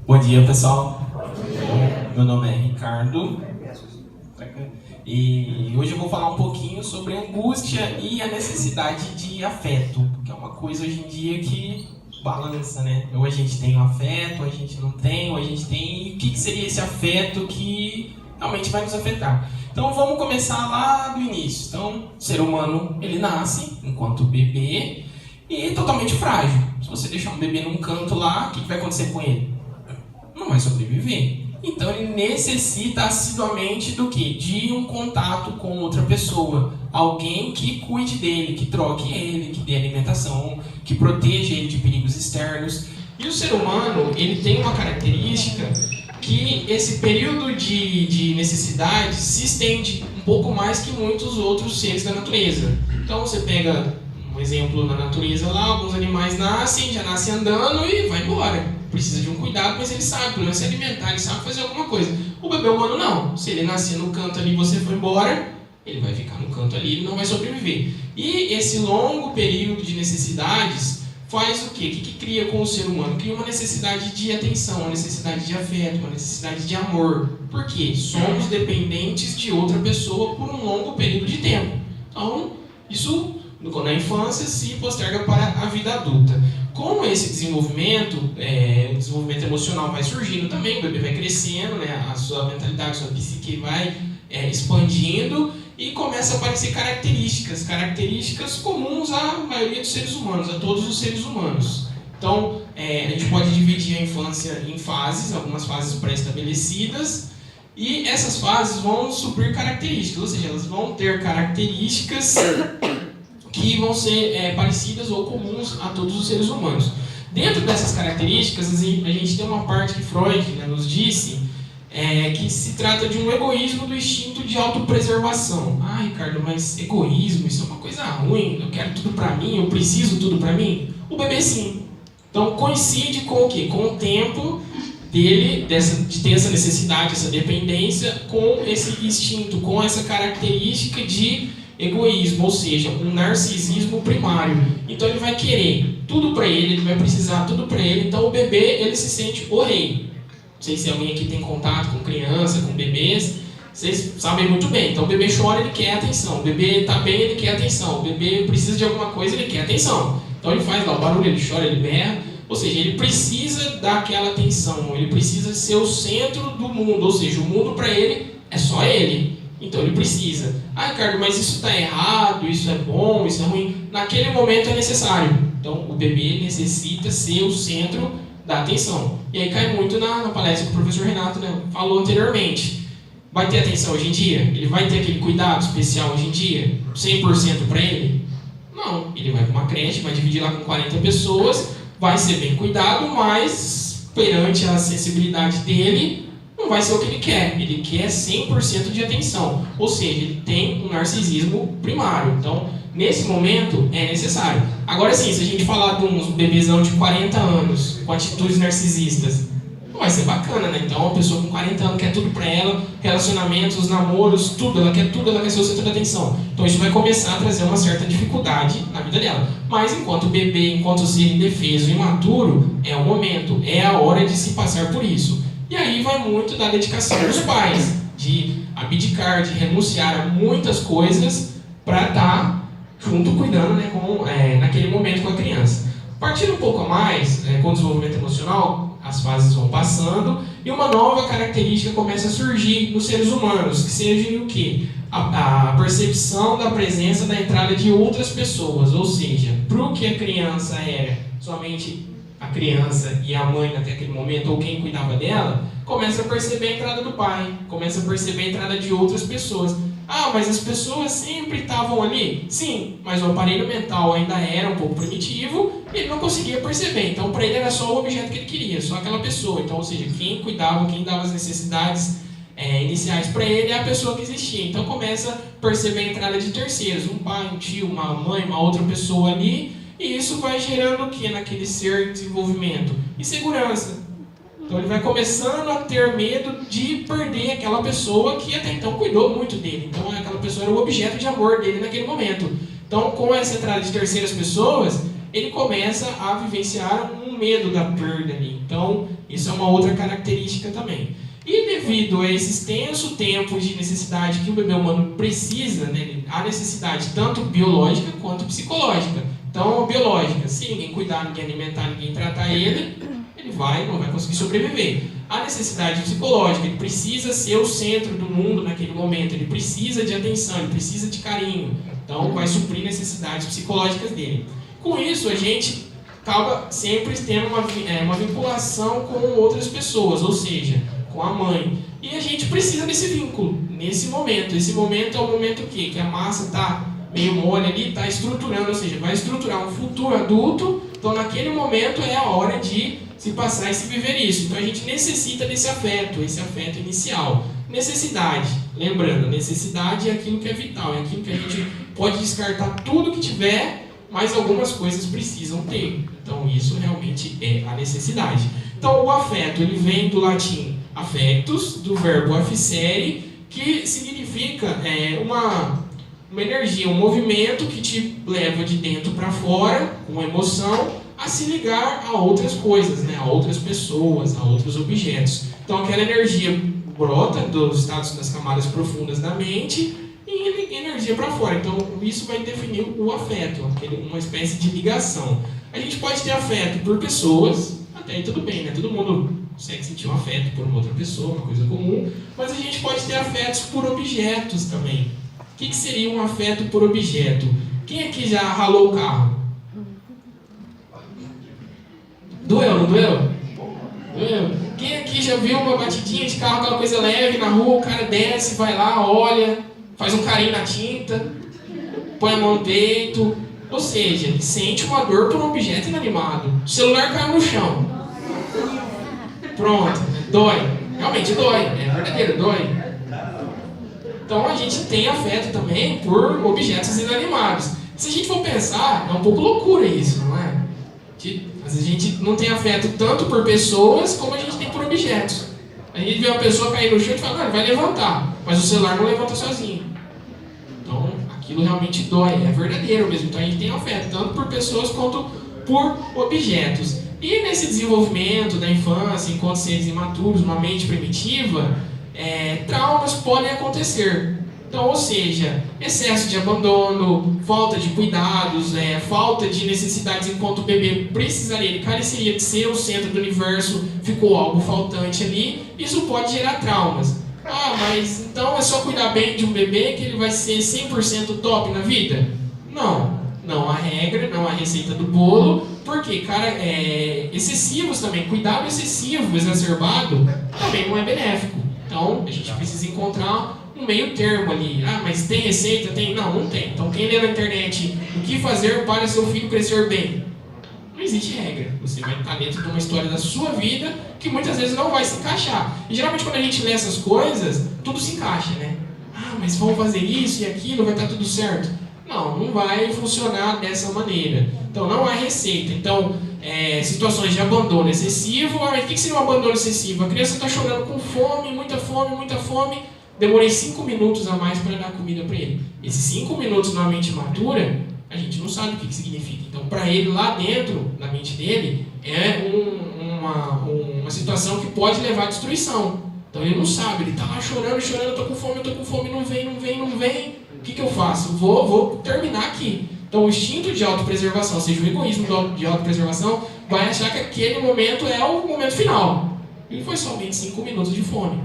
Bom dia, pessoal. Meu nome é Ricardo e hoje eu vou falar um pouquinho sobre a angústia e a necessidade de afeto, porque é uma coisa hoje em dia que balança, né? Ou a gente tem o afeto, ou a gente não tem, ou a gente tem... E o que seria esse afeto que realmente vai nos afetar? Então vamos começar lá do início. Então, o ser humano, ele nasce enquanto bebê e totalmente frágil. Se você deixar um bebê num canto lá, o que vai acontecer com ele? Não vai sobreviver. Então ele necessita assiduamente do quê? De um contato com outra pessoa. Alguém que cuide dele, que troque ele, que dê alimentação, que proteja ele de perigos externos. E o ser humano, ele tem uma característica que esse período de necessidade se estende um pouco mais que muitos outros seres da natureza. Então você pega um exemplo na natureza lá, alguns animais nascem, já nascem andando e vai embora. Precisa de um cuidado, mas ele sabe, pelo menos se alimentar, ele sabe fazer alguma coisa. O bebê humano não. Se ele nascer no canto ali e você for embora, ele vai ficar no canto ali e não vai sobreviver. E esse longo período de necessidades faz o quê? O que cria com o ser humano? Cria uma necessidade de atenção, uma necessidade de afeto, uma necessidade de amor. Por quê? Somos dependentes de outra pessoa por um longo período de tempo. Então, isso na infância se posterga para a vida adulta. Com esse desenvolvimento, o desenvolvimento emocional vai surgindo também, o bebê vai crescendo, né, a sua mentalidade, a sua psique vai expandindo e começa a aparecer características comuns à maioria dos seres humanos, a todos os seres humanos. Então, a gente pode dividir a infância em fases, algumas fases pré-estabelecidas, e essas fases vão suprir características, ou seja, elas vão ter características que vão ser parecidas ou comuns a todos os seres humanos. Dentro dessas características, a gente tem uma parte que Freud, né, nos disse, que se trata de um egoísmo do instinto de autopreservação. Ah, Ricardo, mas egoísmo, isso é uma coisa ruim, eu quero tudo pra mim, eu preciso tudo pra mim? O bebê sim. Então coincide com o quê? Com o tempo dele, de ter essa necessidade, essa dependência, com esse instinto, com essa característica de egoísmo, ou seja, um narcisismo primário. Então ele vai querer tudo para ele vai precisar tudo para ele. Então o bebê, ele se sente o rei. Não sei se alguém aqui tem contato com criança, com bebês, vocês sabem muito bem. Então o bebê chora, ele quer atenção. O bebê está bem, ele quer atenção. O bebê precisa de alguma coisa, ele quer atenção. Então ele faz lá o barulho, ele chora, ele berra. Ou seja, ele precisa daquela atenção, ele precisa ser o centro do mundo. Ou seja, o mundo para ele é só ele. Então ele precisa. Ah, Ricardo, mas isso está errado, isso é bom, isso é ruim. Naquele momento é necessário. Então o bebê necessita ser o centro da atenção. E aí cai muito na palestra que o professor Renato, né, falou anteriormente. Vai ter atenção hoje em dia? Ele vai ter aquele cuidado especial hoje em dia? 100% para ele? Não. Ele vai para uma creche, vai dividir lá com 40 pessoas, vai ser bem cuidado, mas perante a sensibilidade dele, não vai ser o que ele quer. Ele quer 100% de atenção. Ou seja, ele tem um narcisismo primário. Então, nesse momento, é necessário. Agora sim, se a gente falar de uns bebezão de 40 anos com atitudes narcisistas, não vai ser bacana, né? Então, uma pessoa com 40 anos quer tudo pra ela, relacionamentos, namoros, tudo. Ela quer tudo, ela quer ser o centro da atenção. Então, isso vai começar a trazer uma certa dificuldade na vida dela. Mas, enquanto bebê, enquanto ser indefeso e imaturo, é o momento, é a hora de se passar por isso. E aí vai muito da dedicação dos pais, de abdicar, de renunciar a muitas coisas para estar junto cuidando, né, naquele momento com a criança. Partindo um pouco a mais, com o desenvolvimento emocional, as fases vão passando e uma nova característica começa a surgir nos seres humanos, que seja o quê? A percepção da presença da entrada de outras pessoas, ou seja, para o que a criança era somente a criança e a mãe até aquele momento, ou quem cuidava dela, começa a perceber a entrada do pai, começa a perceber a entrada de outras pessoas. Ah, mas as pessoas sempre estavam ali? Sim, mas o aparelho mental ainda era um pouco primitivo e ele não conseguia perceber. Então, para ele era só o objeto que ele queria, só aquela pessoa. Então, ou seja, quem cuidava, quem dava as necessidades iniciais para ele é a pessoa que existia. Então, começa a perceber a entrada de terceiros, um pai, um tio, uma mãe, uma outra pessoa ali. E isso vai gerando o que naquele ser em desenvolvimento? Insegurança. Então ele vai começando a ter medo de perder aquela pessoa que até então cuidou muito dele. Então aquela pessoa era o objeto de amor dele naquele momento. Então com essa entrada de terceiras pessoas, ele começa a vivenciar um um medo da perda ali. Então, isso é uma outra característica também. E devido a esse extenso tempo de necessidade que o bebê humano precisa, né, há necessidade tanto biológica quanto psicológica. Então, biológica, se ninguém cuidar, ninguém alimentar, ninguém tratar ele não vai conseguir sobreviver. A necessidade psicológica, ele precisa ser o centro do mundo naquele momento, ele precisa de atenção, ele precisa de carinho. Então, vai suprir necessidades psicológicas dele. Com isso, a gente acaba sempre tendo uma vinculação com outras pessoas, ou seja, com a mãe. E a gente precisa desse vínculo, nesse momento. Esse momento é o momento que a massa está meio mole ali, está estruturando, ou seja, vai estruturar um futuro adulto. Então, naquele momento é a hora de se passar e se viver isso. Então, a gente necessita desse afeto, esse afeto inicial. Necessidade. Lembrando, necessidade é aquilo que é vital, é aquilo que a gente pode descartar tudo que tiver, mas algumas coisas precisam ter. Então, isso realmente é a necessidade. Então, o afeto, ele vem do latim affectus, do verbo afficere, que significa uma energia, um movimento que te leva de dentro para fora, com emoção, a se ligar a outras coisas, né? A outras pessoas, a outros objetos. Então, aquela energia brota dos estados das camadas profundas da mente e energia para fora. Então, isso vai definir o afeto, uma espécie de ligação. A gente pode ter afeto por pessoas, até aí tudo bem, né? Todo mundo consegue sentir um afeto por uma outra pessoa, uma coisa comum, mas a gente pode ter afetos por objetos também. O que seria um afeto por objeto? Quem aqui já ralou o carro? Doeu, não doeu? Doeu. Quem aqui já viu uma batidinha de carro, aquela coisa leve na rua, o cara desce, vai lá, olha, faz um carinho na tinta, põe a mão no peito, ou seja, ele sente uma dor por um objeto inanimado. O celular caiu no chão. Pronto, dói. Realmente dói, é verdadeiro, dói. Então a gente tem afeto também por objetos inanimados. Se a gente for pensar, é um pouco loucura isso, não é? Às vezes a gente não tem afeto tanto por pessoas como a gente tem por objetos. A gente vê uma pessoa cair no chão e fala, vai levantar, mas o celular não levanta sozinho. Então aquilo realmente dói, é verdadeiro mesmo. Então a gente tem afeto tanto por pessoas quanto por objetos. E nesse desenvolvimento da infância, enquanto seres imaturos, uma mente primitiva, traumas podem acontecer. Então, ou seja, excesso de abandono, falta de cuidados, falta de necessidades enquanto o bebê precisaria, ele careceria de ser o centro do universo, ficou algo faltante ali, isso pode gerar traumas. Ah, mas então é só cuidar bem de um bebê que ele vai ser 100% top na vida? Não há regra, não há receita do bolo, porque, excessivos também, cuidado excessivo, exacerbado, também não é benéfico. Então, a gente precisa encontrar um meio termo ali. Ah, mas tem receita? Tem? Não tem. Então, quem lê na internet o que fazer para seu filho crescer bem? Não existe regra. Você vai estar dentro de uma história da sua vida que muitas vezes não vai se encaixar. E geralmente quando a gente lê essas coisas, tudo se encaixa, né? Ah, mas vamos fazer isso e aquilo, vai estar tudo certo. Não vai funcionar dessa maneira. Então, não há receita. Então, situações de abandono excessivo. O que seria um abandono excessivo? A criança está chorando com fome, muita fome. Demorei 5 minutos a mais para dar comida para ele. Esses 5 minutos na mente matura, a gente não sabe o que significa. Então, para ele, lá dentro, na mente dele, é uma situação que pode levar à destruição. Então, ele não sabe. Ele está lá chorando, eu estou com fome, não vem. O que eu faço? Vou terminar aqui. Então, o instinto de autopreservação, ou seja, o egoísmo de autopreservação, vai achar que aquele momento é o momento final. E foi somente 5 minutos de fome.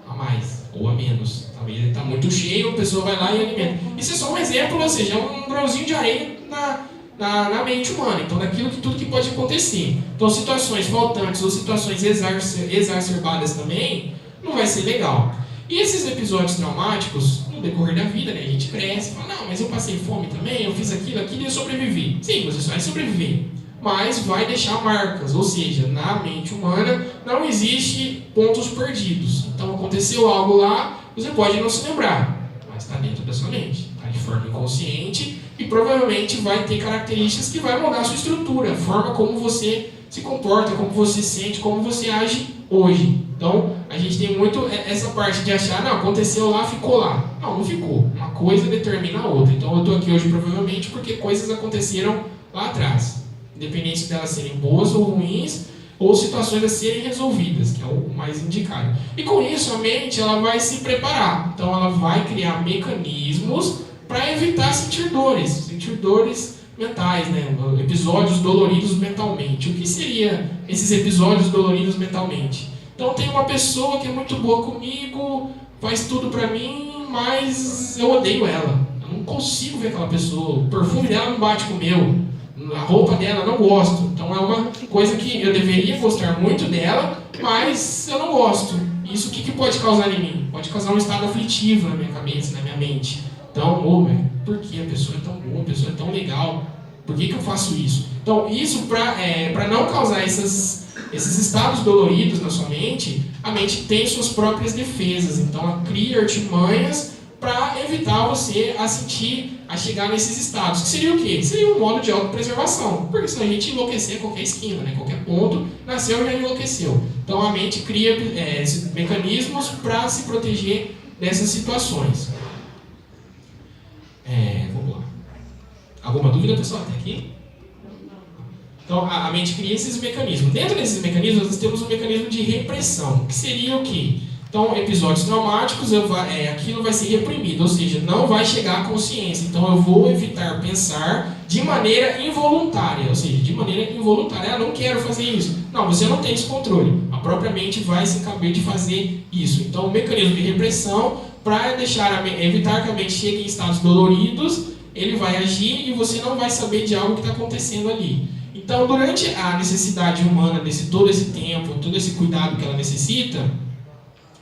A mais ou a menos. Talvez ele está muito cheio, a pessoa vai lá e alimenta. Isso é só um exemplo, ou seja, é um grãozinho de areia na mente humana. Então, tudo que pode acontecer. Então, situações faltantes ou situações exacerbadas também, não vai ser legal. E esses episódios traumáticos, no decorrer da vida, né, a gente cresce, fala, não, mas eu passei fome também, eu fiz aquilo e eu sobrevivi. Sim, você só vai sobreviver. Mas vai deixar marcas, ou seja, na mente humana não existe pontos perdidos. Então aconteceu algo lá, você pode não se lembrar, mas está dentro da sua mente, está de forma inconsciente e provavelmente vai ter características que vai mudar a sua estrutura, a forma como você se comporta, como você sente, como você age hoje. Então a gente tem muito essa parte de achar, não, aconteceu lá, ficou lá. Não ficou. Uma coisa determina a outra. Então eu estou aqui hoje provavelmente porque coisas aconteceram lá atrás. independente se delas serem boas ou ruins, ou situações a serem resolvidas, que é o mais indicado. E com isso, a mente ela vai se preparar. Então, ela vai criar mecanismos para evitar sentir dores mentais, né? Episódios doloridos mentalmente. O que seria esses episódios doloridos mentalmente? Então, tem uma pessoa que é muito boa comigo, faz tudo para mim, mas eu odeio ela. Eu não consigo ver aquela pessoa. O perfume dela não bate com o meu. A roupa dela eu não gosto. Então é uma coisa que eu deveria gostar muito dela, mas eu não gosto. Isso o que pode causar em mim? Pode causar um estado aflitivo na minha cabeça, na minha mente. Então, por que a pessoa é tão boa, a pessoa é tão legal? Por que eu faço isso? Então, isso para não causar esses estados doloridos na sua mente, a mente tem suas próprias defesas. Então, ela cria artimanhas para evitar você a chegar nesses estados. Que seria o quê? Seria um modo de autopreservação. Porque senão a gente enlouquecer qualquer esquina, né? Qualquer ponto, nasceu e já enlouqueceu. Então a mente cria esses mecanismos para se proteger dessas situações. Vamos lá. Alguma dúvida, pessoal, até aqui? Então a mente cria esses mecanismos. Dentro desses mecanismos, nós temos um mecanismo de repressão. Que seria o quê? Então, episódios traumáticos, aquilo vai ser reprimido, ou seja, não vai chegar à consciência. Então, eu vou evitar pensar de maneira involuntária, ou seja, de maneira involuntária. Eu não quero fazer isso. Não, você não tem esse controle. A própria mente vai se encaber de fazer isso. Então, o mecanismo de repressão, para evitar que a mente chegue em estados doloridos, ele vai agir e você não vai saber de algo que está acontecendo ali. Então, durante a necessidade humana, todo esse tempo, todo esse cuidado que ela necessita,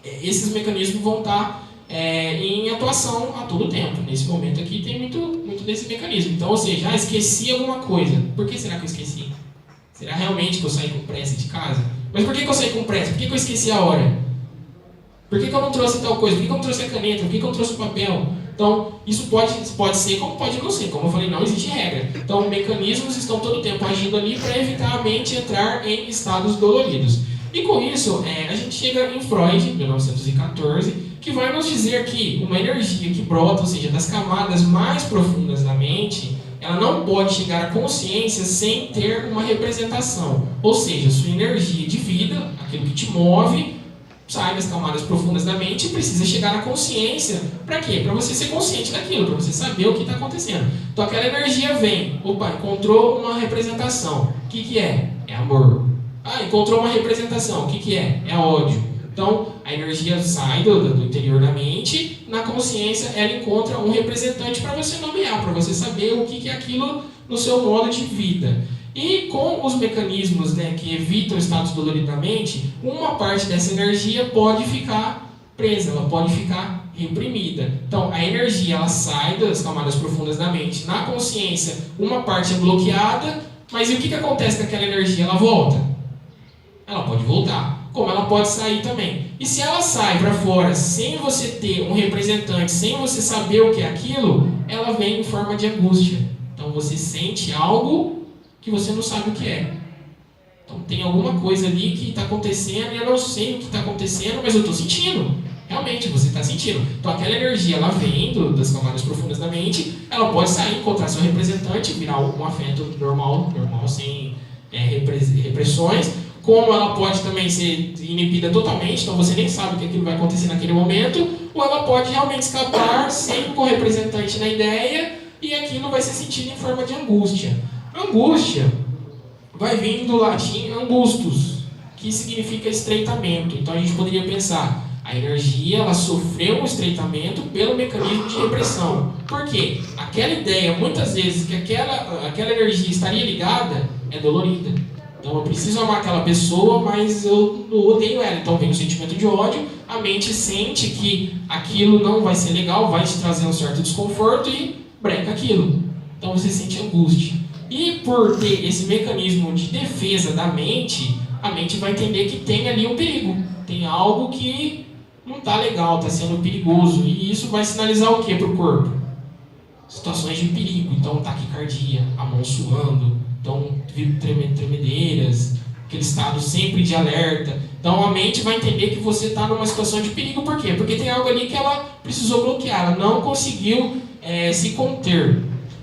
esses mecanismos vão estar em atuação a todo tempo. Nesse momento aqui tem muito desse mecanismo. Então, ou seja, esqueci alguma coisa. Por que será que eu esqueci? Será realmente que eu saí com pressa de casa? Mas por que eu saí com pressa? Por que eu esqueci a hora? Por que eu não trouxe tal coisa? Por que eu não trouxe a caneta? Por que eu não trouxe o papel? Então, isso pode ser como pode não ser. Como eu falei, não existe regra. Então, mecanismos estão todo o tempo agindo ali para evitar a mente entrar em estados doloridos. E com isso, a gente chega em Freud, 1914, que vai nos dizer que uma energia que brota, ou seja, das camadas mais profundas da mente, ela não pode chegar à consciência sem ter uma representação. Ou seja, sua energia de vida, aquilo que te move, sai das camadas profundas da mente e precisa chegar à consciência. Para quê? Para você ser consciente daquilo, para você saber o que está acontecendo. Então aquela energia vem, encontrou uma representação. O que é? É amor. Encontrou uma representação. O que é? É ódio. Então, a energia sai do interior da mente, na consciência ela encontra um representante para você nomear, para você saber o que é aquilo no seu modo de vida. E com os mecanismos, né, que evitam estados doloridos da mente, uma parte dessa energia pode ficar presa, ela pode ficar reprimida. Então, a energia ela sai das camadas profundas da mente. Na consciência, uma parte é bloqueada, mas e o que acontece com aquela energia? Ela volta. Ela pode voltar, como ela pode sair também. E se ela sai para fora sem você ter um representante, sem você saber o que é aquilo, ela vem em forma de angústia. Então você sente algo que você não sabe o que é. Então tem alguma coisa ali que está acontecendo e eu não sei o que está acontecendo, mas eu estou sentindo. Realmente, você está sentindo. Então aquela energia, ela vem das camadas profundas da mente, ela pode sair, encontrar seu representante, virar um afeto normal sem repressões. Como ela pode também ser inibida totalmente, então você nem sabe o que aquilo vai acontecer naquele momento, ou ela pode realmente escapar sem um representante na ideia e aquilo vai ser sentido em forma de angústia. Angústia vai vir do latim angustus, que significa estreitamento. Então a gente poderia pensar, a energia ela sofreu um estreitamento pelo mecanismo de repressão. Por quê? Aquela ideia, muitas vezes, que aquela energia estaria ligada, é dolorida. Então eu preciso amar aquela pessoa, mas eu odeio ela. Então vem o sentimento de ódio, a mente sente que aquilo não vai ser legal, vai te trazer um certo desconforto e breca aquilo. Então você sente angústia. E por ter esse mecanismo de defesa da mente, a mente vai entender que tem ali um perigo. Tem algo que não está legal, está sendo perigoso. E isso vai sinalizar o que para o corpo? Situações de perigo. Então taquicardia, a mão suando. Então, tremedeiras, aquele estado sempre de alerta. Então, a mente vai entender que você está numa situação de perigo. Por quê? Porque tem algo ali que ela precisou bloquear, ela não conseguiu se conter.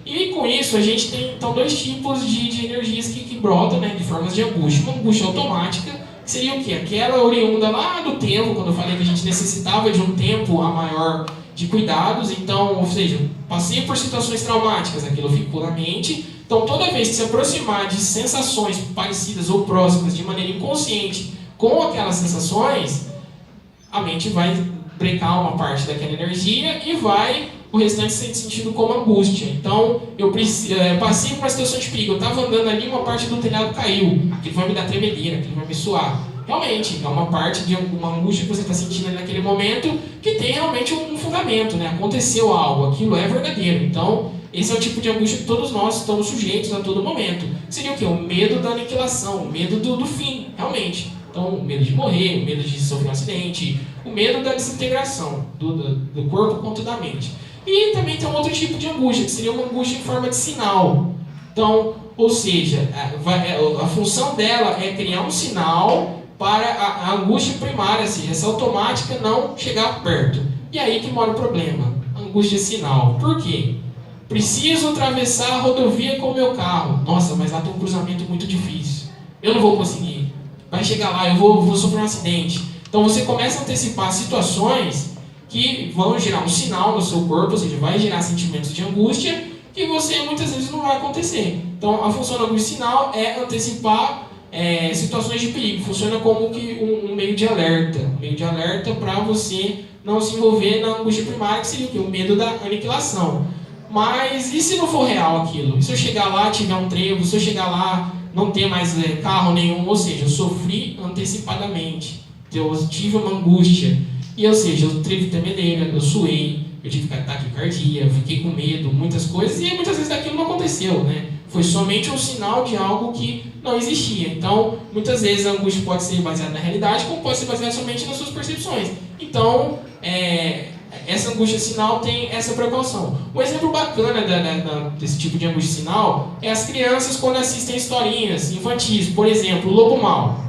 E com isso a gente tem então dois tipos de energias que brotam, né, de formas de angústia. Uma angústia automática, que seria o quê? Aquela oriunda lá do tempo, quando eu falei que a gente necessitava de um tempo a maior de cuidados, então, ou seja, passei por situações traumáticas, aquilo ficou na mente. Então, toda vez que se aproximar de sensações parecidas ou próximas de maneira inconsciente com aquelas sensações, a mente vai brecar uma parte daquela energia e vai o restante ser sentido como angústia. Então, eu passei por uma situação de perigo, eu estava andando ali, uma parte do telhado caiu, aquilo vai me dar tremedeira, aquilo vai me suar. Realmente, é uma parte de uma angústia que você está sentindo ali naquele momento que tem realmente um fundamento, né? Aconteceu algo, aquilo é verdadeiro. Então, esse é o tipo de angústia que todos nós estamos sujeitos a todo momento. Seria o quê? O medo da aniquilação, o medo do fim, realmente. Então, o medo de morrer, o medo de sofrer um acidente, o medo da desintegração do corpo quanto da mente. E também tem um outro tipo de angústia, que seria uma angústia em forma de sinal. Então, ou seja, a função dela é criar um sinal para a angústia primária, assim, essa automática não chegar perto. E aí que mora o problema, a angústia sinal. Por quê? Preciso atravessar a rodovia com o meu carro. Nossa, mas lá tem um cruzamento muito difícil. Eu não vou conseguir. Vai chegar lá, eu vou sofrer um acidente. Então você começa a antecipar situações que vão gerar um sinal no seu corpo, ou seja, vai gerar sentimentos de angústia que você muitas vezes não vai acontecer. Então a função da angústia sinal é antecipar situações de perigo. Funciona como que um meio de alerta. Um meio de alerta para você não se envolver na angústia primária, que seria o quê? O medo da aniquilação. Mas e se não for real aquilo? E se eu chegar lá, tiver um trevo, se eu chegar lá, não ter mais carro nenhum, ou seja, eu sofri antecipadamente, eu tive uma angústia, e ou seja, eu tive tremedeira, eu suei, eu tive taquicardia, eu fiquei com medo, muitas coisas, e muitas vezes daquilo não aconteceu, né? Foi somente um sinal de algo que não existia. Então, muitas vezes a angústia pode ser baseada na realidade, como pode ser baseada somente nas suas percepções. Então, essa angústia sinal tem essa precaução. Um exemplo bacana desse tipo de angústia sinal é as crianças quando assistem historinhas infantis. Por exemplo, o Lobo Mau.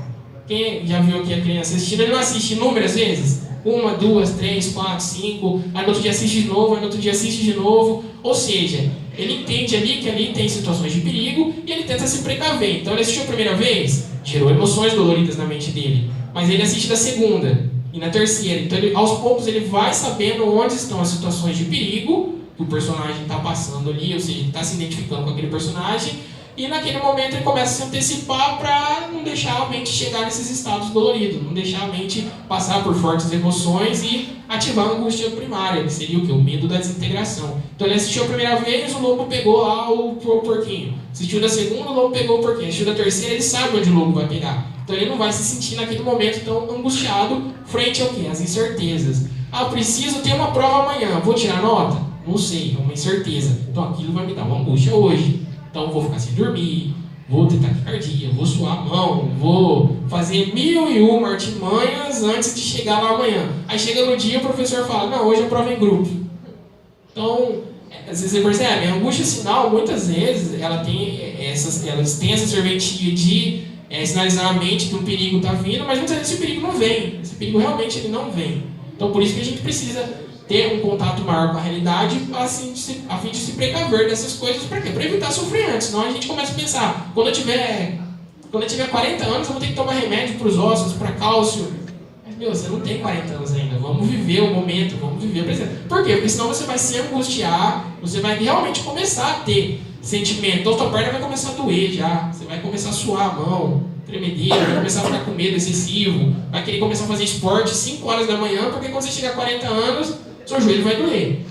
Quem já viu aqui a criança assistindo, ele não assiste inúmeras vezes? 1, 2, 3, 4, 5, aí no outro dia assiste de novo, aí no outro dia assiste de novo. Ou seja, ele entende ali que ali tem situações de perigo e ele tenta se precaver. Então ele assistiu a primeira vez, gerou emoções doloridas na mente dele. Mas ele assiste da segunda e na terceira. Então aos poucos ele vai sabendo onde estão as situações de perigo que o personagem está passando ali, ou seja, ele está se identificando com aquele personagem. E naquele momento ele começa a se antecipar para não deixar a mente chegar nesses estados doloridos, não deixar a mente passar por fortes emoções e ativar a angústia primária, que seria o quê? O medo da desintegração. Então ele assistiu a primeira vez, o lobo pegou lá o porquinho. Assistiu da segunda, o lobo pegou o porquinho. Assistiu da terceira, ele sabe onde o lobo vai pegar. Então ele não vai se sentir naquele momento tão angustiado frente ao quê? Às incertezas. Ah, preciso ter uma prova amanhã, vou tirar nota? Não sei, é uma incerteza. Então aquilo vai me dar uma angústia hoje. Então vou ficar sem dormir, vou ter taquicardia, vou suar a mão, vou fazer 1001 artimanhas antes de chegar lá amanhã. Aí chega no dia, o professor fala, não, hoje é prova em grupo. Então, às vezes você percebe, a angústia sinal, muitas vezes, elas têm essa serventia de sinalizar a mente que um perigo está vindo, mas muitas vezes esse perigo não vem. Esse perigo realmente ele não vem. Então por isso que a gente precisa ter um contato maior com a realidade a fim de se precaver dessas coisas. Para quê? Para evitar sofrer antes. Senão a gente começa a pensar, quando eu tiver 40 anos eu vou ter que tomar remédio para os ossos, para cálcio. Mas meu, você não tem 40 anos ainda. Vamos viver o momento, vamos viver o presente. Por quê? Porque senão você vai se angustiar, você vai realmente começar a ter sentimento. Então sua perna vai começar a doer já, você vai começar a suar a mão, tremedeira, vai começar a ficar com medo excessivo, vai querer começar a fazer esporte 5 horas da manhã, porque quando você chegar a 40 anos, seu joelho vai doer.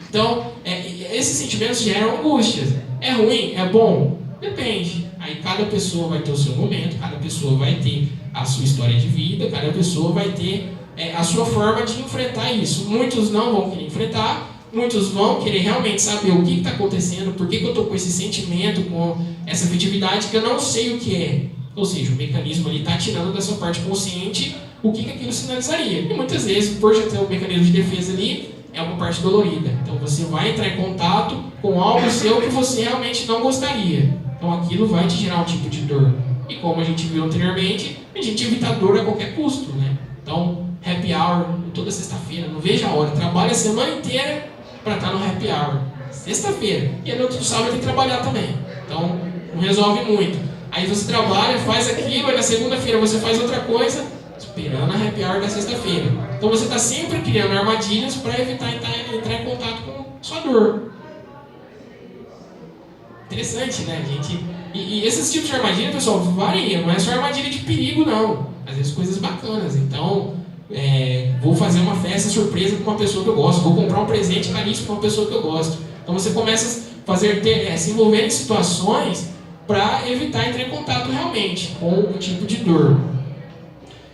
Então, esses sentimentos geram angústias. É ruim? É bom? Depende. Aí cada pessoa vai ter o seu momento, cada pessoa vai ter a sua história de vida, cada pessoa vai ter a sua forma de enfrentar isso. Muitos não vão querer enfrentar, muitos vão querer realmente saber o que está acontecendo, por que eu estou com esse sentimento, com essa afetividade que eu não sei o que é. Ou seja, o mecanismo ali está tirando da sua parte consciente o que aquilo sinalizaria. E muitas vezes, por já ter um mecanismo de defesa ali, é uma parte dolorida. Então você vai entrar em contato com algo seu que você realmente não gostaria. Então aquilo vai te gerar um tipo de dor. E como a gente viu anteriormente, a gente evita a dor a qualquer custo, né? Então, happy hour toda sexta-feira, não veja a hora. Trabalha a semana inteira para estar no happy hour. Sexta-feira. E aí no outro sábado tem que trabalhar também. Então, não resolve muito. Aí você trabalha, faz aquilo, aí na segunda-feira você faz outra coisa, esperando a happy hour da sexta-feira. Então você está sempre criando armadilhas para evitar entrar em contato com sua dor. Interessante, né, gente? E esses tipos de armadilha, pessoal, varia. Não é só armadilha de perigo, não. Às vezes coisas bacanas. Então, vou fazer uma festa surpresa com uma pessoa que eu gosto. Vou comprar um presente caríssimo com uma pessoa que eu gosto. Então você começa a se envolver em situações para evitar entrar em contato realmente com um tipo de dor.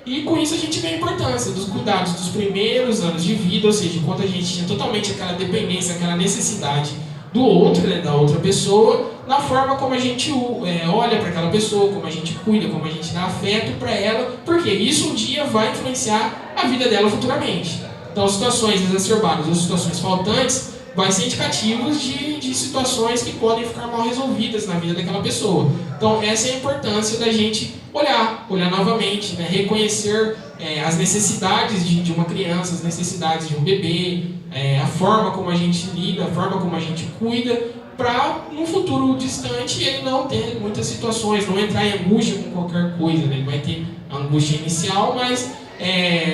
E com isso a gente vê a importância dos cuidados dos primeiros anos de vida, ou seja, enquanto a gente tinha totalmente aquela dependência, aquela necessidade do outro, né, da outra pessoa, na forma como a gente olha para aquela pessoa, como a gente cuida, como a gente dá afeto para ela, porque isso um dia vai influenciar a vida dela futuramente. Então, situações exacerbadas ou situações faltantes vai ser indicativos de situações que podem ficar mal resolvidas na vida daquela pessoa. Então, essa é a importância da gente olhar novamente, né? Reconhecer as necessidades de uma criança, as necessidades de um bebê, a forma como a gente lida, a forma como a gente cuida, para, no futuro distante, ele não ter muitas situações, não entrar em angústia com qualquer coisa, né? Ele vai ter a angústia inicial, mas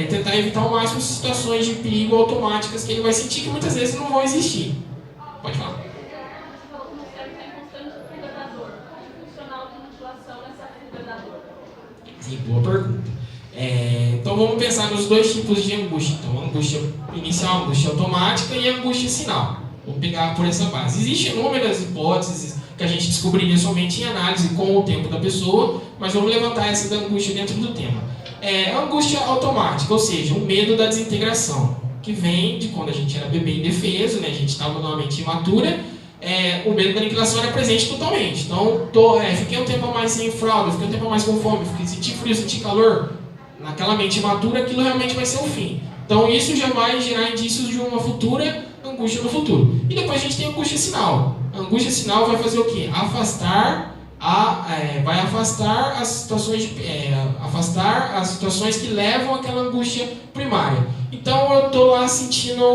tentar evitar ao máximo situações de perigo automáticas que ele vai sentir que muitas vezes não vão existir. Pode falar. Sim, boa pergunta. Então vamos pensar nos dois tipos de angústia. Então, a angústia inicial, a angústia automática e a angústia sinal. Vamos pegar por essa base. Existem inúmeras hipóteses que a gente descobriria somente em análise com o tempo da pessoa, mas vamos levantar essa da angústia dentro do tema. A angústia automática, ou seja, o medo da desintegração, que vem de quando a gente era bebê indefeso, né? A gente estava numa mente imatura, o medo da aniquilação era presente totalmente. Então, fiquei um tempo a mais sem fralda, fiquei um tempo a mais com fome, senti frio, senti calor, naquela mente imatura, aquilo realmente vai ser o fim. Então, isso já vai gerar indícios de uma futura angústia no futuro. E depois a gente tem a angústia sinal. A angústia sinal vai fazer o quê? Vai afastar as situações que levam àquela angústia primária. Então eu estou lá sentindo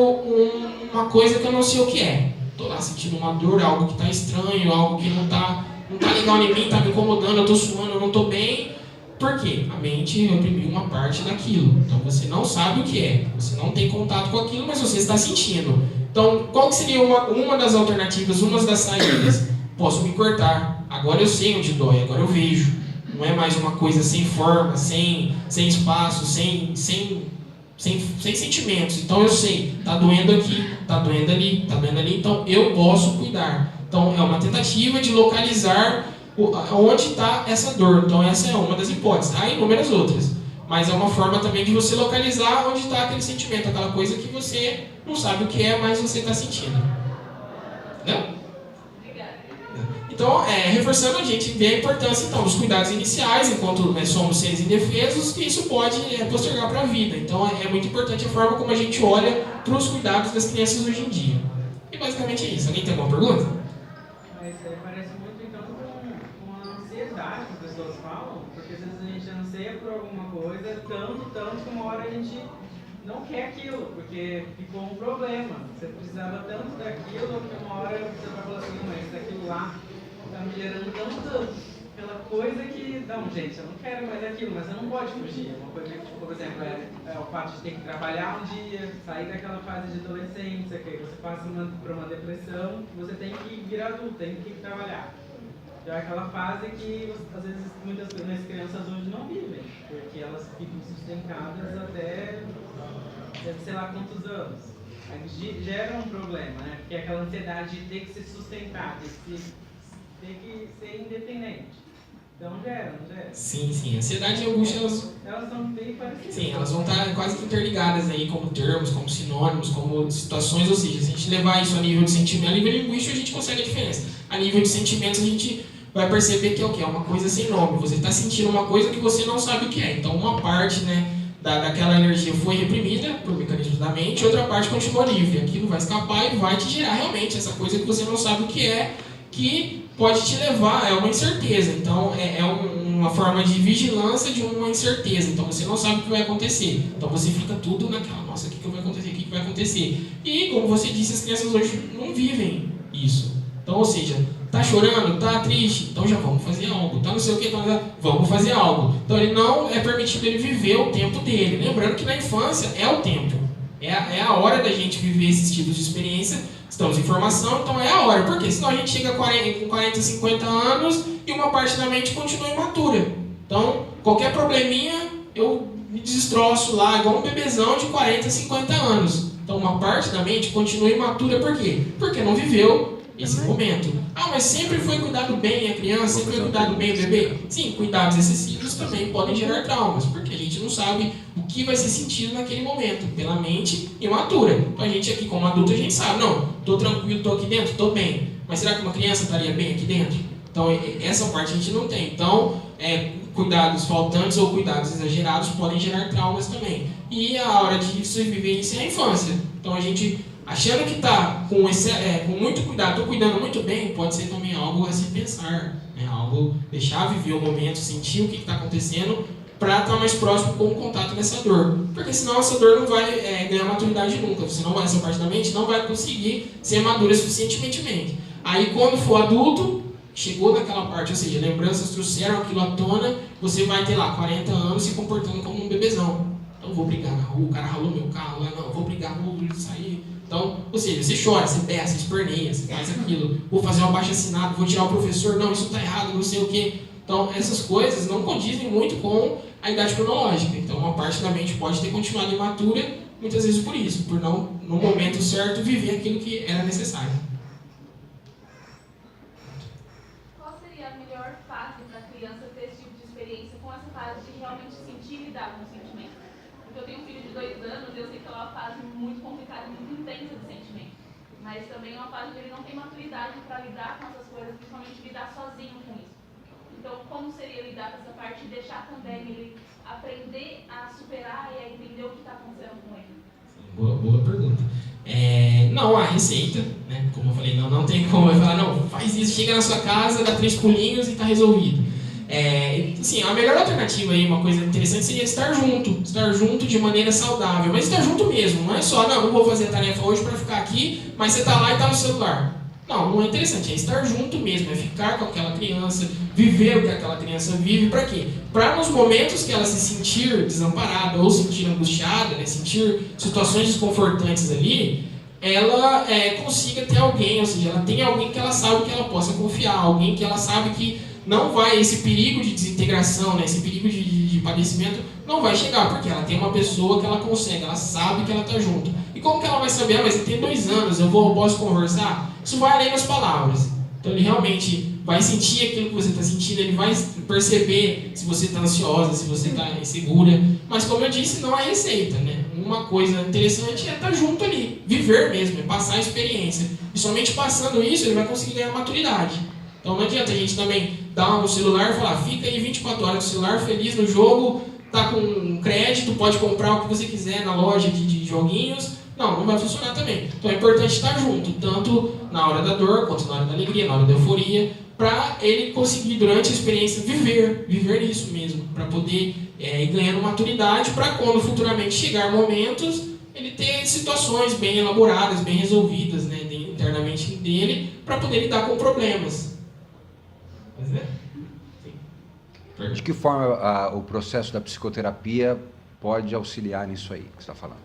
uma coisa que eu não sei o que é. Estou lá sentindo uma dor, algo que está estranho, algo que não tá legal em mim, está me incomodando, eu estou suando, eu não estou bem. Por quê? A mente reprimiu uma parte daquilo. Então você não sabe o que é, você não tem contato com aquilo, mas você está sentindo. Então qual que seria uma das alternativas, uma das saídas? Posso me cortar. Agora eu sei onde dói, agora eu vejo. Não é mais uma coisa sem forma, sem espaço, sem sentimentos. Então eu sei, está doendo aqui, está doendo ali, está doendo ali, então eu posso cuidar. Então é uma tentativa de localizar onde está essa dor. Então essa é uma das hipóteses. Há inúmeras outras. Mas é uma forma também de você localizar onde está aquele sentimento, aquela coisa que você não sabe o que é, mas você está sentindo. Não? Então, reforçando, a gente vê a importância então, dos cuidados iniciais, enquanto somos seres indefesos, e isso pode postergar para a vida. Então, é muito importante a forma como a gente olha para os cuidados das crianças hoje em dia. E basicamente é isso. Alguém tem alguma pergunta? Mas parece muito, então, com a ansiedade que as pessoas falam, porque às vezes a gente anseia por alguma coisa, tanto que uma hora a gente não quer aquilo, porque ficou um problema. Você precisava tanto daquilo, que uma hora você vai falar assim, mas daquilo lá está me gerando tanto pela coisa que, não, gente, eu não quero mais aquilo, mas você não pode fugir. Uma coisa que, tipo, por exemplo, é o fato de ter que trabalhar um dia, sair daquela fase de adolescência, que você passa por uma depressão, você tem que vir adulto, tem que trabalhar. Já é aquela fase que, às vezes, muitas crianças hoje não vivem, porque elas ficam sustentadas até sei lá quantos anos. Aí gera um problema, né? Porque é aquela ansiedade de ter que se sustentar, de ter que ser independente. Então gera, não gera? Sim. Ansiedade e angústia, elas são bem parecidas. Sim, elas vão estar quase que interligadas aí como termos, como sinônimos, como situações, ou seja, se a gente levar isso a nível de sentimento, a nível linguístico a gente consegue a diferença. A nível de sentimentos a gente vai perceber que é o quê? É uma coisa sem nome. Você está sentindo uma coisa que você não sabe o que é. Então uma parte, né, daquela energia foi reprimida por mecanismos da mente, outra parte continua livre. Aquilo vai escapar e vai te gerar realmente essa coisa que você não sabe o que é, que pode te levar a uma incerteza. Então uma forma de vigilância de uma incerteza. Então você não sabe o que vai acontecer. Então você fica tudo naquela, nossa, o que vai acontecer? O que vai acontecer? E como você disse, as crianças hoje não vivem isso. Então, ou seja, tá chorando, tá triste, então já vamos fazer algo. Tá não sei o que, então vamos fazer algo. Então ele não é permitido ele viver o tempo dele. Lembrando que na infância é o tempo. É a hora da gente viver esses tipos de experiência. Estamos em formação, então é a hora. Por quê? Senão a gente chega com 40, 50 anos e uma parte da mente continua imatura. Então, qualquer probleminha, eu me destroço lá, igual um bebezão de 40, 50 anos. Então, uma parte da mente continua imatura. Por quê? Porque não viveu esse momento. Ah, mas sempre foi cuidado bem a criança, sempre foi cuidado bem o bebê? Sim, cuidados excessivos também podem gerar traumas, porque a gente não sabe o que vai ser sentido naquele momento, pela mente imatura. Então a gente aqui como adulto, a gente sabe, não, estou tranquilo, estou aqui dentro, estou bem. Mas será que uma criança estaria bem aqui dentro? Então essa parte a gente não tem. Então, cuidados faltantes ou cuidados exagerados podem gerar traumas também. E a hora de se viver isso é a infância. Então a gente, achando que está com muito cuidado, estou cuidando muito bem, pode ser também algo a se pensar, né? Algo, deixar viver o momento, sentir o que está acontecendo, para estar mais próximo com o contato dessa dor. Porque senão essa dor não vai ganhar maturidade nunca. Você não vai, essa parte da mente não vai conseguir ser madura suficientemente. Aí quando for adulto, chegou naquela parte, ou seja, lembranças trouxeram aquilo à tona, você vai ter lá 40 anos se comportando como um bebezão. Então vou brigar na rua, o cara ralou meu carro, não, vou brigar, vou sair. Então, ou seja, você chora, você berra, você esperneia, você faz aquilo, vou fazer um abaixo-assinado, vou tirar o professor, não, isso está errado, não sei o quê. Então, essas coisas não condizem muito com a idade cronológica. Então, uma parte da mente pode ter continuado imatura, muitas vezes por isso, por não, no momento certo, viver aquilo que era necessário. Qual seria a melhor fase para a criança ter esse tipo de experiência com essa fase de realmente sentir e lidar com o sentimento? Porque eu tenho um filho de 2 anos e eu sei que é uma fase muito complicada, muito intensa de sentimento. Mas também é uma fase onde ele não tem maturidade para lidar com essas coisas, principalmente lidar sozinho com isso. Então, como seria lidar com essa parte e deixar também ele aprender a superar e a entender o que está acontecendo com ele? Boa pergunta. Não há receita, né? Como eu falei, não tem como eu falar, não, faz isso, chega na sua casa, dá 3 pulinhos e está resolvido. Assim, a melhor alternativa aí, uma coisa interessante, seria estar junto de maneira saudável, mas estar junto mesmo, não é só, não vou fazer a tarefa hoje para ficar aqui, mas você está lá e está no celular. Não é interessante, é estar junto mesmo, é ficar com aquela criança, viver o que aquela criança vive, para quê? Para nos momentos que ela se sentir desamparada ou sentir angustiada, né, sentir situações desconfortantes ali, ela consiga ter alguém, ou seja, ela tem alguém que ela sabe que ela possa confiar, alguém que ela sabe que não vai, esse perigo de desintegração, né, esse perigo de padecimento, não vai chegar, porque ela tem uma pessoa que ela consegue, ela sabe que ela está junto. E como que ela vai saber? Mas ele tem 2 anos, eu posso conversar? Isso vai além das palavras. Então ele realmente vai sentir aquilo que você está sentindo, ele vai perceber se você está ansiosa, se você está insegura. Mas como eu disse, não há receita, né? Uma coisa interessante é estar junto ali, viver mesmo, é passar a experiência. E somente passando isso, ele vai conseguir ganhar maturidade. Então não adianta a gente também dar um celular e falar, fica aí 24 horas no celular, feliz no jogo, tá com crédito, pode comprar o que você quiser na loja de joguinhos. Não vai funcionar também. Então é importante estar junto, tanto na hora da dor, quanto na hora da alegria, na hora da euforia, para ele conseguir durante a experiência viver isso mesmo, para poder ir ganhando maturidade, para quando futuramente chegar momentos, ele ter situações bem elaboradas, bem resolvidas, né, internamente dele, para poder lidar com problemas. De que forma o processo da psicoterapia pode auxiliar nisso aí que você está falando?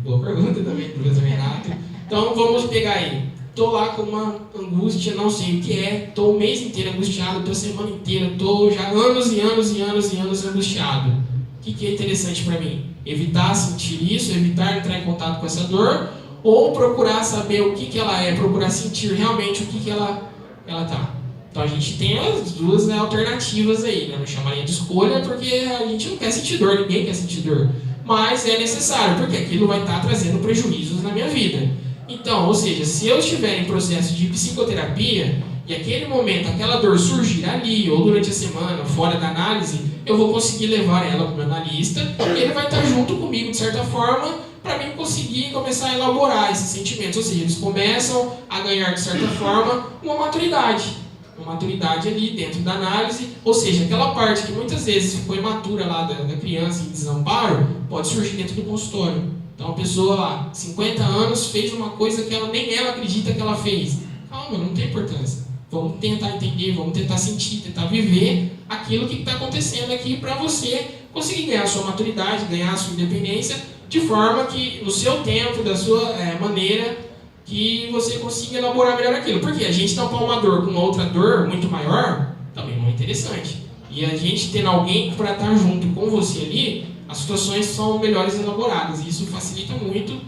Boa pergunta também, professor Renato. Então vamos pegar aí. Estou lá com uma angústia, não sei o que é, estou o mês inteiro angustiado, estou a semana inteira, estou já anos e anos angustiado. O que é interessante para mim? Evitar sentir isso, evitar entrar em contato com essa dor, ou procurar saber o que ela é, procurar sentir realmente o que ela está. Então a gente tem as duas alternativas aí, né? Eu não chamaria de escolha porque a gente não quer sentir dor, ninguém quer sentir dor. Mas é necessário, porque aquilo vai estar trazendo prejuízos na minha vida. Então, ou seja, se eu estiver em processo de psicoterapia e aquele momento, aquela dor surgir ali, ou durante a semana, fora da análise, eu vou conseguir levar ela para o meu analista e ele vai estar junto comigo, de certa forma, para mim conseguir começar a elaborar esses sentimentos. Ou seja, eles começam a ganhar, de certa forma, uma maturidade ali dentro da análise, ou seja, aquela parte que muitas vezes ficou imatura lá da criança em desamparo, pode surgir dentro do consultório. Então a pessoa lá, 50 anos, fez uma coisa que nem ela acredita que ela fez. Calma, não tem importância. Vamos tentar entender, vamos tentar sentir, tentar viver aquilo que está acontecendo aqui para você conseguir ganhar a sua maturidade, ganhar a sua independência, de forma que no seu tempo, da sua maneira, que você consiga elaborar melhor aquilo. Porque a gente tampar uma dor com outra dor muito maior, também não é interessante. E a gente tendo alguém para estar junto com você ali, as situações são melhores elaboradas. E isso facilita muito,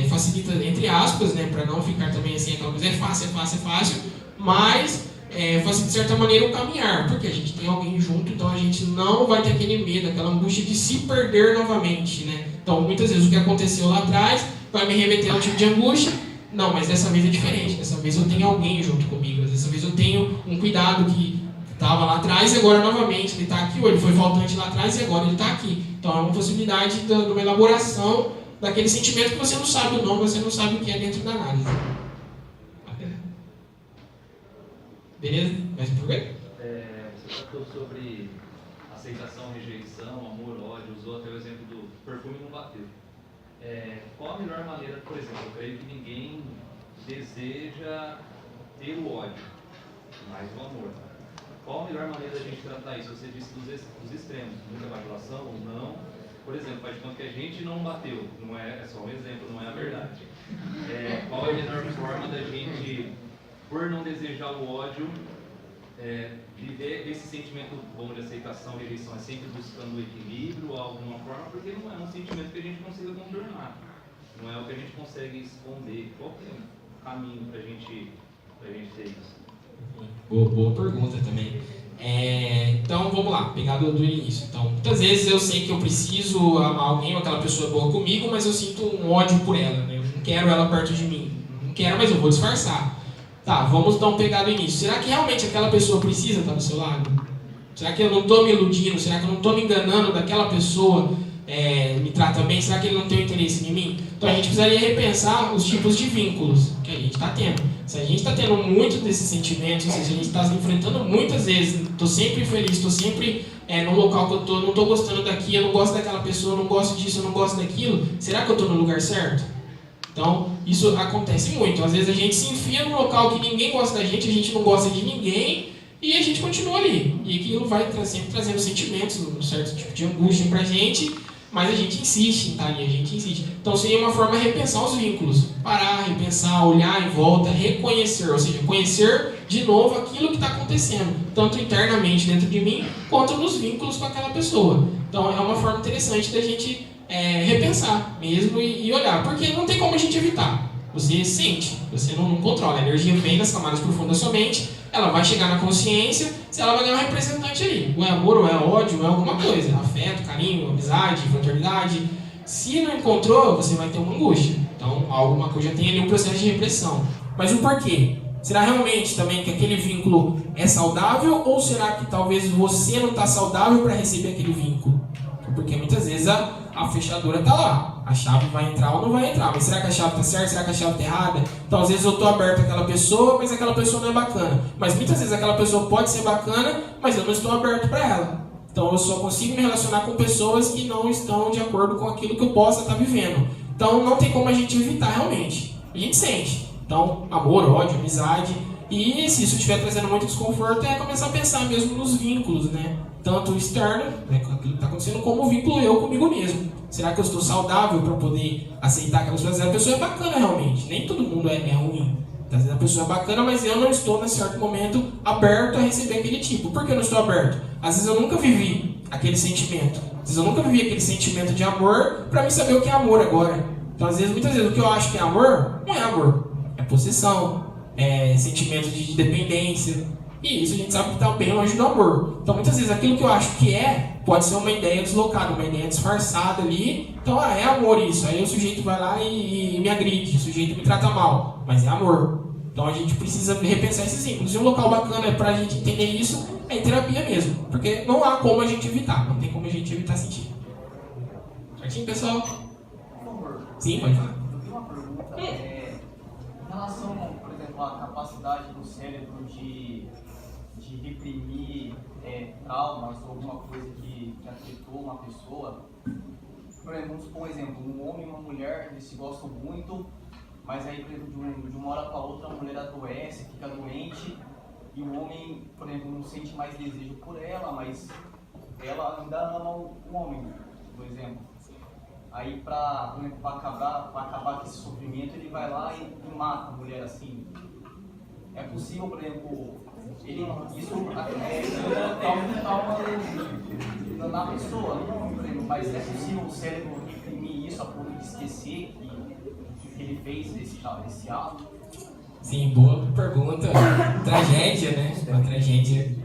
facilita entre aspas, né, para não ficar também assim, aquela coisa é fácil, mas facilita de certa maneira o caminhar, porque a gente tem alguém junto, então a gente não vai ter aquele medo, aquela angústia de se perder novamente, né? Então muitas vezes o que aconteceu lá atrás vai me remeter a um tipo de angústia. Não, mas dessa vez é diferente, dessa vez eu tenho alguém junto comigo, dessa vez eu tenho um cuidado que estava lá atrás e agora novamente ele está aqui, ou ele foi faltante lá atrás e agora ele está aqui. Então é uma possibilidade de uma elaboração daquele sentimento que você não sabe o nome, você não sabe o que é dentro da análise. Beleza? Mais um problema? Você tratou sobre aceitação, rejeição, amor, ódio, usou até o exemplo do perfume não bateu. Qual a melhor maneira, por exemplo, eu creio que ninguém deseja ter o ódio, mas o amor. Qual a melhor maneira da gente tratar isso? Você disse dos extremos, muita bajulação ou não. Por exemplo, faz de conta que a gente não bateu, não é só um exemplo, não é a verdade. Qual é a melhor forma da gente, por não desejar o ódio, viver esse sentimento bom de aceitação, rejeição? É sempre buscando o equilíbrio, alguma forma, porque não é um sentimento que a gente consiga contornar, não é o que a gente consegue esconder. Qual que é o caminho para a gente ter isso? Boa pergunta também. Então vamos lá, pegar do início. Então, muitas vezes eu sei que eu preciso amar alguém, ou aquela pessoa é boa comigo, mas eu sinto um ódio por ela, né? Eu não quero ela perto de mim, não quero, mas eu vou disfarçar. Tá, vamos então pegar do início. Será que realmente aquela pessoa precisa estar do seu lado? Será que eu não estou me iludindo? Será que eu não estou me enganando daquela pessoa me trata bem? Será que ele não tem interesse em mim? Então a gente precisaria repensar os tipos de vínculos que a gente está tendo. Se a gente está tendo muito desses sentimentos, ou seja, a gente está se enfrentando muitas vezes, estou sempre feliz, estou sempre num local que eu estou, não estou gostando daqui, eu não gosto daquela pessoa, eu não gosto disso, eu não gosto daquilo, será que eu estou no lugar certo? Então, isso acontece muito. Às vezes a gente se enfia num local que ninguém gosta da gente, a gente não gosta de ninguém, e a gente continua ali. E aquilo vai sempre trazendo sentimentos, um certo tipo de angústia pra gente, mas a gente insiste em estar ali, a gente insiste. Então seria uma forma de repensar os vínculos. Parar, repensar, olhar em volta, reconhecer, ou seja, conhecer de novo aquilo que está acontecendo, tanto internamente dentro de mim, quanto nos vínculos com aquela pessoa. Então é uma forma interessante da gente repensar mesmo e olhar, porque não tem como a gente evitar. Você sente, você não controla. A energia vem das camadas profundas da sua mente, ela vai chegar na consciência, se ela vai ganhar um representante ali. Ou é amor, ou é ódio, ou é alguma coisa. Afeto, carinho, amizade, fraternidade. Se não encontrou, você vai ter uma angústia. Então, alguma coisa tem ali um processo de repressão. Mas o porquê? Será realmente também que aquele vínculo é saudável? Ou será que talvez você não está saudável para receber aquele vínculo? Porque muitas vezes a fechadura está lá. A chave vai entrar ou não vai entrar. Mas será que a chave está certa? Será que a chave está errada? Então, às vezes eu estou aberto àquela pessoa, mas aquela pessoa não é bacana. Mas muitas vezes aquela pessoa pode ser bacana, mas eu não estou aberto para ela. Então, eu só consigo me relacionar com pessoas que não estão de acordo com aquilo que eu possa estar vivendo. Então, não tem como a gente evitar realmente. A gente sente. Então, amor, ódio, amizade. E se isso estiver trazendo muito desconforto, é começar a pensar mesmo nos vínculos, né? Tanto externo, né, com aquilo que está acontecendo, como o vínculo eu comigo mesmo. Será que eu estou saudável para poder aceitar aquelas coisas? A pessoa é bacana realmente, nem todo mundo é ruim. Às vezes a pessoa é bacana, mas eu não estou, nesse certo momento, aberto a receber aquele tipo. Por que eu não estou aberto? Às vezes eu nunca vivi aquele sentimento. Às vezes eu nunca vivi aquele sentimento de amor para mim saber o que é amor agora. Então, muitas vezes, o que eu acho que é amor, não é amor. É possessão, é sentimento de dependência. E isso a gente sabe que está bem longe do amor. Então, muitas vezes, aquilo que eu acho que pode ser uma ideia deslocada, uma ideia disfarçada ali. Então, é amor isso. Aí o sujeito vai lá e me agride, o sujeito me trata mal. Mas é amor. Então, a gente precisa repensar esses vínculos. E um local bacana para a gente entender isso é em terapia mesmo. Porque não há como a gente evitar. Não tem como a gente evitar sentir. Certinho, pessoal? Por favor. Sim, pode falar. Eu tenho uma pergunta. Em relação, por exemplo, à capacidade do cérebro de reprimir traumas ou alguma coisa que afetou uma pessoa, por exemplo, vamos supor um exemplo, um homem e uma mulher, eles se gostam muito, mas aí, por exemplo, de uma hora para outra a mulher adoece, fica doente, e o homem, por exemplo, não sente mais desejo por ela, mas ela ainda ama o homem, por exemplo. Aí, para acabar com esse sofrimento, ele vai lá e mata a mulher assim. É possível, por exemplo, isso tá na pessoa, não, por exemplo, mas é possível o cérebro reprimir isso a ponto de esquecer que ele fez esse ato? Sim, boa pergunta. Tragédia, né? Uma tragédia.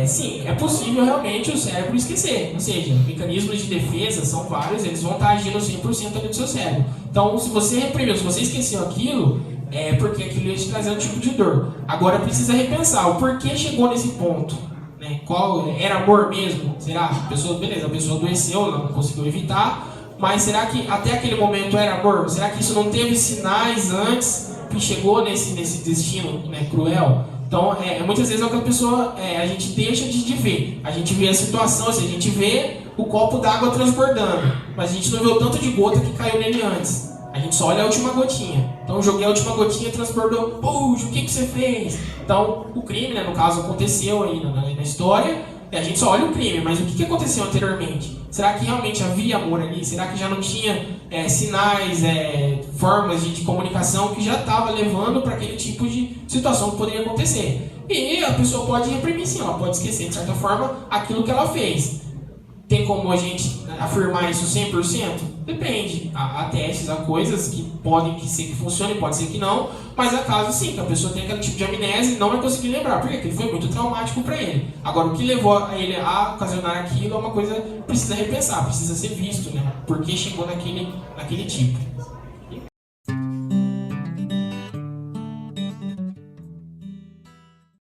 Sim, é possível realmente o cérebro esquecer. Ou seja, mecanismos de defesa são vários, eles vão estar agindo 100% ali no seu cérebro. Então, se você reprimiu, se você esqueceu aquilo, é porque aquilo ia te trazer um tipo de dor. Agora, precisa repensar o porquê chegou nesse ponto. Né? Qual era amor mesmo? Será? A pessoa adoeceu, ela não conseguiu evitar. Mas será que até aquele momento era amor? Será que isso não teve sinais antes que chegou nesse destino, né, cruel? Então, muitas vezes é o que a pessoa, a gente deixa de ver. A gente vê a situação, assim, a gente vê o copo d'água transbordando, mas a gente não vê o tanto de gota que caiu nele antes. A gente só olha a última gotinha. Então, eu joguei a última gotinha, transbordou. Puxa, o que você fez? Então, o crime, né, no caso, aconteceu aí na história. A gente só olha o crime, mas o que aconteceu anteriormente? Será que realmente havia amor ali? Será que já não tinha sinais, formas de comunicação que já estava levando para aquele tipo de situação que poderia acontecer? E a pessoa pode reprimir sim, ela pode esquecer de certa forma aquilo que ela fez. Tem como a gente afirmar isso 100%? Depende. Há testes, há coisas que podem ser que funcionem, pode ser que não, mas há casos sim, que a pessoa tem aquele tipo de amnésia e não vai conseguir lembrar, porque aquilo foi muito traumático para ele. Agora, o que levou a ele a ocasionar aquilo é uma coisa que precisa repensar, precisa ser visto, né? Por que chegou naquele tipo.